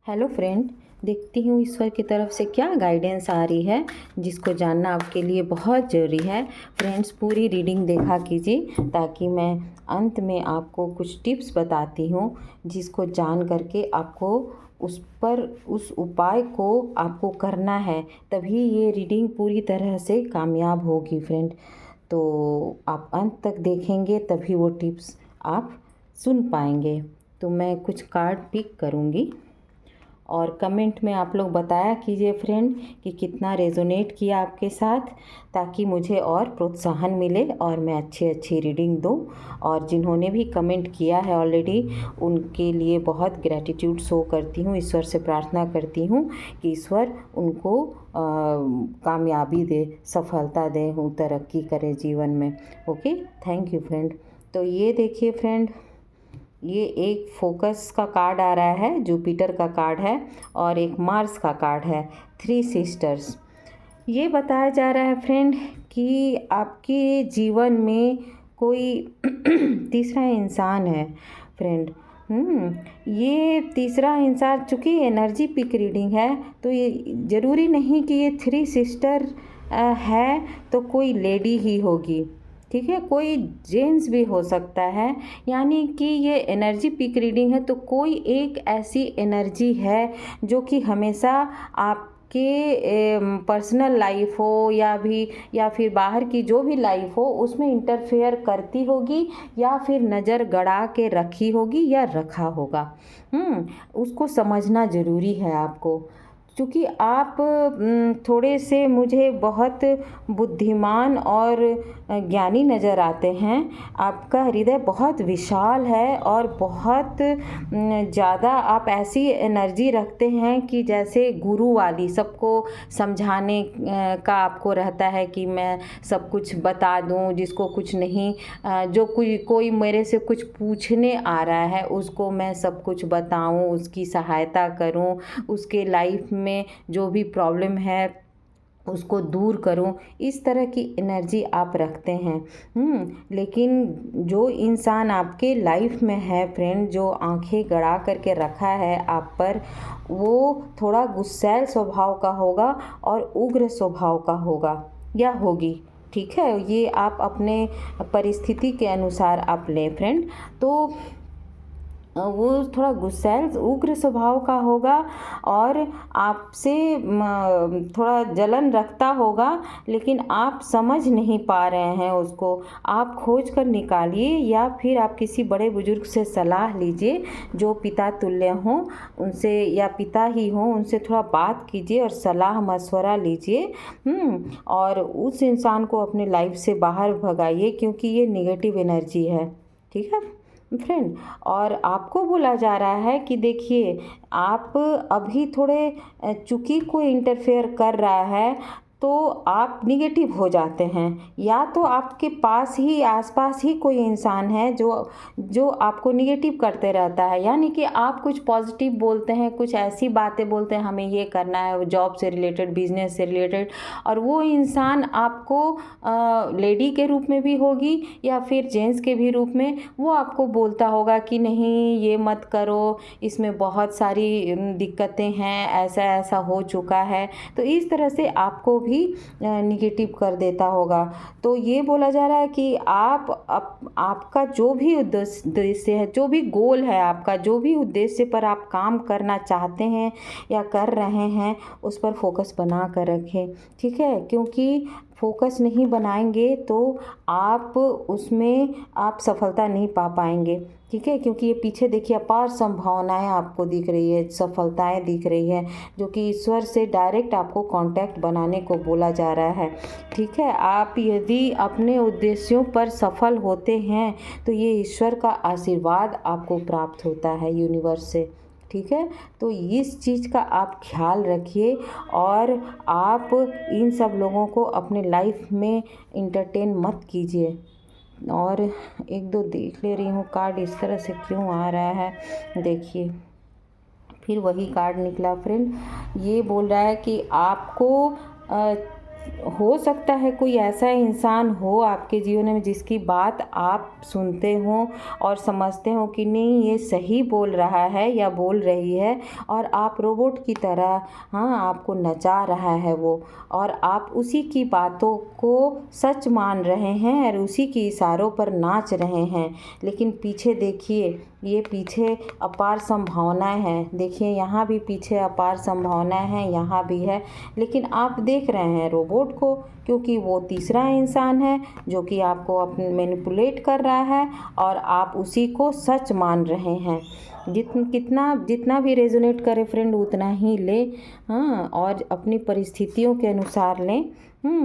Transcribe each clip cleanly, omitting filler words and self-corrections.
Hello friend, देखती हूँ ईश्वर की तरफ से क्या गाइडेंस आ रही है जिसको जानना आपके लिए बहुत ज़रूरी है। फ्रेंड्स, पूरी रीडिंग देखा कीजिए ताकि मैं अंत में आपको कुछ टिप्स बताती हूँ जिसको जान करके आपको उस उपाय को आपको करना है, तभी ये रीडिंग पूरी तरह से कामयाब होगी फ्रेंड। तो आप अंत तक देखेंगे तभी वो टिप्स आप सुन पाएंगे। तो मैं कुछ कार्ड पिक करूँगी और कमेंट में आप लोग बताया कीजिए फ्रेंड कि कितना रेजोनेट किया आपके साथ, ताकि मुझे और प्रोत्साहन मिले और मैं अच्छी रीडिंग दूँ। और जिन्होंने भी कमेंट किया है ऑलरेडी, उनके लिए बहुत ग्रैटिट्यूड शो करती हूँ। ईश्वर से प्रार्थना करती हूँ कि ईश्वर उनको कामयाबी दे, सफलता दे, वो तरक्की करे जीवन में। Okay, thank you friend. तो ये देखिए फ्रेंड, ये एक फोकस का कार्ड आ रहा है, जुपिटर का कार्ड है, और एक मार्स का कार्ड है, थ्री सिस्टर्स। ये बताया जा रहा है फ्रेंड कि आपके जीवन में कोई तीसरा इंसान है फ्रेंड। ये तीसरा इंसान, चूँकि एनर्जी पिक रीडिंग है तो ये ज़रूरी नहीं कि ये थ्री सिस्टर है तो कोई लेडी ही होगी, ठीक है, कोई जेंट्स भी हो सकता है। यानी कि ये एनर्जी पिक रीडिंग है तो कोई एक ऐसी एनर्जी है जो कि हमेशा आपके पर्सनल लाइफ हो या फिर बाहर की जो भी लाइफ हो उसमें इंटरफेयर करती होगी, या फिर नज़र गड़ा के रखी होगी या रखा होगा। उसको समझना ज़रूरी है आपको, क्योंकि आप थोड़े से मुझे बहुत बुद्धिमान और ज्ञानी नज़र आते हैं। आपका हृदय बहुत विशाल है और बहुत ज़्यादा आप ऐसी एनर्जी रखते हैं कि जैसे गुरु वाली, सबको समझाने का आपको रहता है कि मैं सब कुछ बता दूं, जिसको कुछ नहीं, जो कोई मेरे से कुछ पूछने आ रहा है उसको मैं सब कुछ बताऊं, उसकी सहायता करूं, उसके लाइफ में जो भी प्रॉब्लम है उसको दूर करूं। इस तरह की एनर्जी आप रखते हैं। लेकिन जो इंसान आपके लाइफ में है फ्रेंड, जो आंखें गड़ा करके रखा है आप पर, वो थोड़ा गुस्सैल स्वभाव का होगा और उग्र स्वभाव का होगा या होगी, ठीक है। ये आप अपने परिस्थिति के अनुसार आप लें फ्रेंड। तो वो थोड़ा गुस्सैल उग्र स्वभाव का होगा और आपसे थोड़ा जलन रखता होगा, लेकिन आप समझ नहीं पा रहे हैं उसको। आप खोज कर निकालिए या फिर आप किसी बड़े बुजुर्ग से सलाह लीजिए जो पिता तुल्य हों उनसे, या पिता ही हों उनसे थोड़ा बात कीजिए और सलाह मशवरा लीजिए। और उस इंसान को अपने लाइफ से बाहर भगाइए, क्योंकि ये नेगेटिव एनर्जी है, ठीक है फ्रेंड। और आपको बोला जा रहा है कि देखिए, आप अभी थोड़े, चूंकि कोई इंटरफेयर कर रहा है तो आप निगेटिव हो जाते हैं, या तो आपके पास ही आसपास ही कोई इंसान है जो आपको निगेटिव करते रहता है। यानी कि आप कुछ पॉजिटिव बोलते हैं, कुछ ऐसी बातें बोलते हैं, हमें ये करना है, जॉब से रिलेटेड, बिजनेस से रिलेटेड, और वो इंसान आपको लेडी के रूप में भी होगी या फिर जेंट्स के भी रूप में, वो आपको बोलता होगा कि नहीं ये मत करो, इसमें बहुत सारी दिक्कतें हैं, ऐसा ऐसा हो चुका है। तो इस तरह से आपको भी निगेटिव कर देता होगा। तो ये बोला जा रहा है कि आपका जो भी उद्देश्य है, जो भी गोल है, आपका जो भी उद्देश्य पर आप काम करना चाहते हैं या कर रहे हैं, उस पर फोकस बना कर रखें, ठीक है। क्योंकि फोकस नहीं बनाएंगे तो आप उसमें आप सफलता नहीं पा पाएंगे, ठीक है। क्योंकि ये पीछे देखिए अपार संभावनाएं आपको दिख रही है, सफलताएं दिख रही है, जो कि ईश्वर से डायरेक्ट आपको कांटेक्ट बनाने को बोला जा रहा है, ठीक है। आप यदि अपने उद्देश्यों पर सफल होते हैं तो ये ईश्वर का आशीर्वाद आपको प्राप्त होता है यूनिवर्स से, ठीक है। तो इस चीज़ का आप ख्याल रखिए और आप इन सब लोगों को अपने लाइफ में इंटरटेन मत कीजिए। और एक दो देख ले रही हूँ कार्ड इस तरह से क्यों आ रहा है, देखिए फिर वही कार्ड निकला फ्रेंड। ये बोल रहा है कि आपको हो सकता है कोई ऐसा इंसान हो आपके जीवन में जिसकी बात आप सुनते हो और समझते हो कि नहीं ये सही बोल रहा है या बोल रही है, और आप रोबोट की तरह, हाँ, आपको नचा रहा है वो, और आप उसी की बातों को सच मान रहे हैं और उसी की इशारों पर नाच रहे हैं। लेकिन पीछे देखिए, ये पीछे अपार संभावनाएं हैं। देखिए यहाँ भी पीछे अपार संभावनाएं हैं, यहाँ भी है, लेकिन आप देख रहे हैं रोबोट को, क्योंकि वो तीसरा इंसान है जो कि आपको अपने मैनिपुलेट कर रहा है और आप उसी को सच मान रहे हैं। जितना भी रेजोनेट करे फ्रेंड उतना ही ले, हाँ, और अपनी परिस्थितियों के अनुसार लें।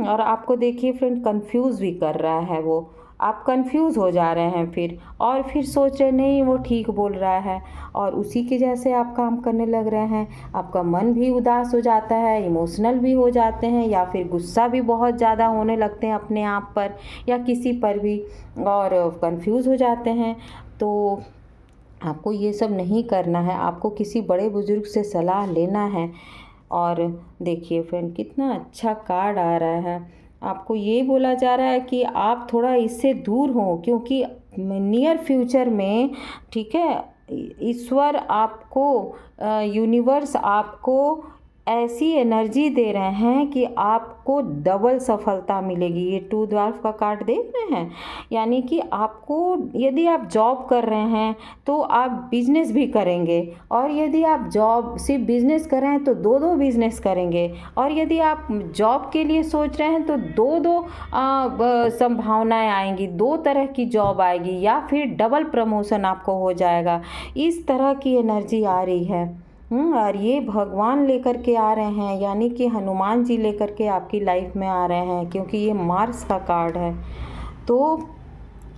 और आपको देखिए फ्रेंड कंफ्यूज भी कर रहा है वो, आप कंफ्यूज हो जा रहे हैं फिर सोच रहे नहीं वो ठीक बोल रहा है, और उसी के जैसे आप काम करने लग रहे हैं। आपका मन भी उदास हो जाता है, इमोशनल भी हो जाते हैं, या फिर गुस्सा भी बहुत ज़्यादा होने लगते हैं अपने आप पर या किसी पर भी, और कंफ्यूज हो जाते हैं। तो आपको ये सब नहीं करना है, आपको किसी बड़े बुजुर्ग से सलाह लेना है। और देखिए फ्रेंड कितना अच्छा कार्ड आ रहा है, आपको ये बोला जा रहा है कि आप थोड़ा इससे दूर हो, क्योंकि नियर फ्यूचर में, ठीक है, ईश्वर आपको, यूनिवर्स आपको ऐसी एनर्जी दे रहे हैं कि आपको डबल सफलता मिलेगी। ये 2 द्वार का कार्ड देख रहे हैं, यानी कि आपको, यदि आप जॉब कर रहे हैं तो आप बिजनेस भी करेंगे, और यदि आप जॉब सिर्फ बिजनेस कर रहे हैं तो 2 बिजनेस करेंगे, और यदि आप जॉब के लिए सोच रहे हैं तो 2 संभावनाएं आएंगी, 2 तरह की जॉब आएगी, या फिर डबल प्रमोशन आपको हो जाएगा। इस तरह की एनर्जी आ रही है। और ये भगवान लेकर के आ रहे हैं, यानी कि हनुमान जी लेकर के आपकी लाइफ में आ रहे हैं, क्योंकि ये मार्स का कार्ड है। तो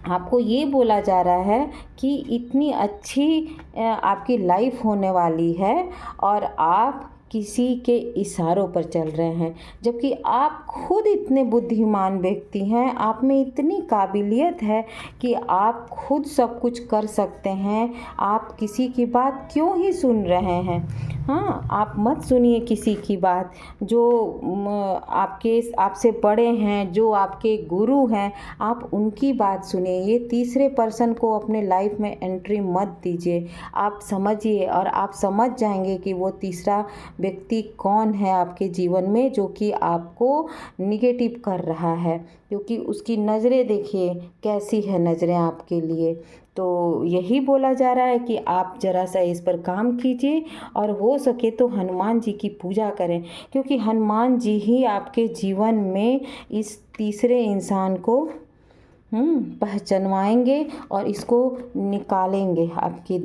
आपको ये बोला जा रहा है कि इतनी अच्छी आपकी लाइफ होने वाली है, और आप किसी के इशारों पर चल रहे हैं, जबकि आप खुद इतने बुद्धिमान व्यक्ति हैं, आप में इतनी काबिलियत है कि आप खुद सब कुछ कर सकते हैं। आप किसी की बात क्यों ही सुन रहे हैं? हाँ, आप मत सुनिए किसी की बात। जो आपसे बड़े हैं, जो आपके गुरु हैं, आप उनकी बात सुनिए। ये तीसरे पर्सन को अपने लाइफ में एंट्री मत दीजिए। आप समझिए, और आप समझ जाएंगे कि वो तीसरा व्यक्ति कौन है आपके जीवन में, जो कि आपको निगेटिव कर रहा है, क्योंकि उसकी नज़रें देखिए कैसी है, नज़रें आपके लिए। तो यही बोला जा रहा है कि आप ज़रा सा इस पर काम कीजिए, और हो सके तो हनुमान जी की पूजा करें, क्योंकि हनुमान जी ही आपके जीवन में इस तीसरे इंसान को पहचानवाएंगे और इसको निकालेंगे आपके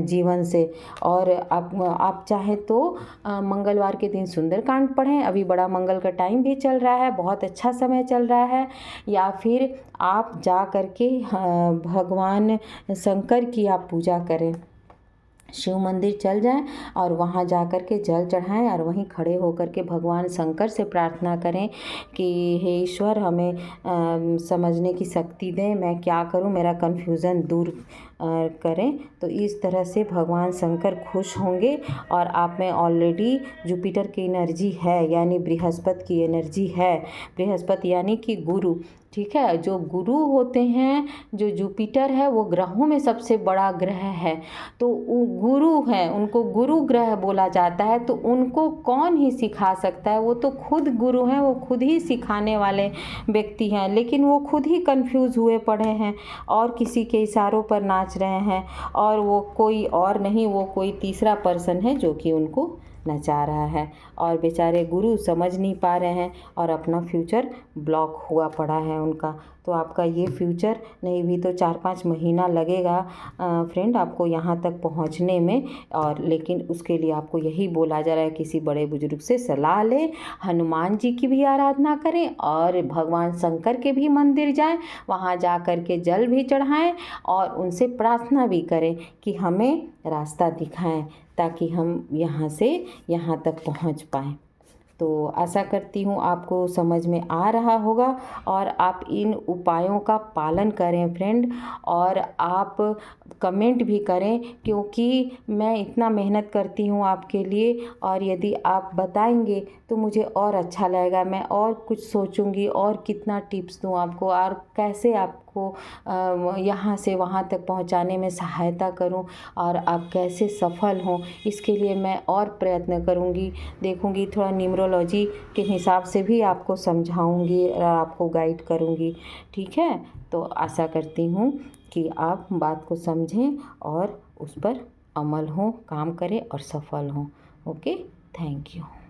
जीवन से। और आप चाहे तो मंगलवार के दिन सुंदरकांड पढ़ें, अभी बड़ा मंगल का टाइम भी चल रहा है, बहुत अच्छा समय चल रहा है। या फिर आप जा कर के भगवान शंकर की आप पूजा करें, शिव मंदिर चल जाएं और वहाँ जा कर के जल चढ़ाएं, और वहीं खड़े होकर के भगवान शंकर से प्रार्थना करें कि हे ईश्वर, हमें समझने की शक्ति दें, मैं क्या करूं, मेरा कन्फ्यूज़न दूर करें। तो इस तरह से भगवान शंकर खुश होंगे, और आप में ऑलरेडी जुपिटर की एनर्जी है, यानी बृहस्पति की एनर्जी है। बृहस्पति यानी कि गुरु, ठीक है, जो गुरु होते हैं, जो जुपिटर है वो ग्रहों में सबसे बड़ा ग्रह है, तो वो गुरु है, उनको गुरु ग्रह बोला जाता है। तो उनको कौन ही सिखा सकता है, वो तो खुद गुरु हैं, वो खुद ही सिखाने वाले व्यक्ति हैं, लेकिन वो खुद ही कंफ्यूज हुए पड़े हैं और किसी के इशारों पर नाच रहे हैं, और वो कोई और नहीं, वो कोई तीसरा पर्सन है जो कि उनको नचा रहा है, और बेचारे गुरु समझ नहीं पा रहे हैं, और अपना फ्यूचर ब्लॉक हुआ पड़ा है उनका। तो आपका ये फ्यूचर नहीं भी तो 4-5 महीना लगेगा फ्रेंड आपको यहाँ तक पहुँचने में, और लेकिन उसके लिए आपको यही बोला जा रहा है किसी बड़े बुजुर्ग से सलाह लें, हनुमान जी की भी आराधना करें, और भगवान शंकर के भी मंदिर जाएं, वहाँ जा कर के जल भी चढ़ाएं, और उनसे प्रार्थना भी करें कि हमें रास्ता दिखाएं, ताकि हम यहाँ से यहाँ तक पहुँच पाएँ। तो आशा करती हूँ आपको समझ में आ रहा होगा और आप इन उपायों का पालन करें फ्रेंड, और आप कमेंट भी करें, क्योंकि मैं इतना मेहनत करती हूँ आपके लिए, और यदि आप बताएंगे तो मुझे और अच्छा लगेगा। मैं और कुछ सोचूंगी और कितना टिप्स दूँ आपको, और कैसे आपको यहाँ से वहाँ तक पहुँचाने में सहायता करूँ, और आप कैसे सफल हों इसके लिए मैं और प्रयत्न करूँगी। देखूँगी थोड़ा न्यूमरोलॉजी के हिसाब से भी आपको समझाऊँगी और आपको गाइड करूँगी। ठीक है, तो आशा करती हूँ कि आप बात को समझें और उस पर अमल हों, काम करें और सफल हों। Okay, thank you.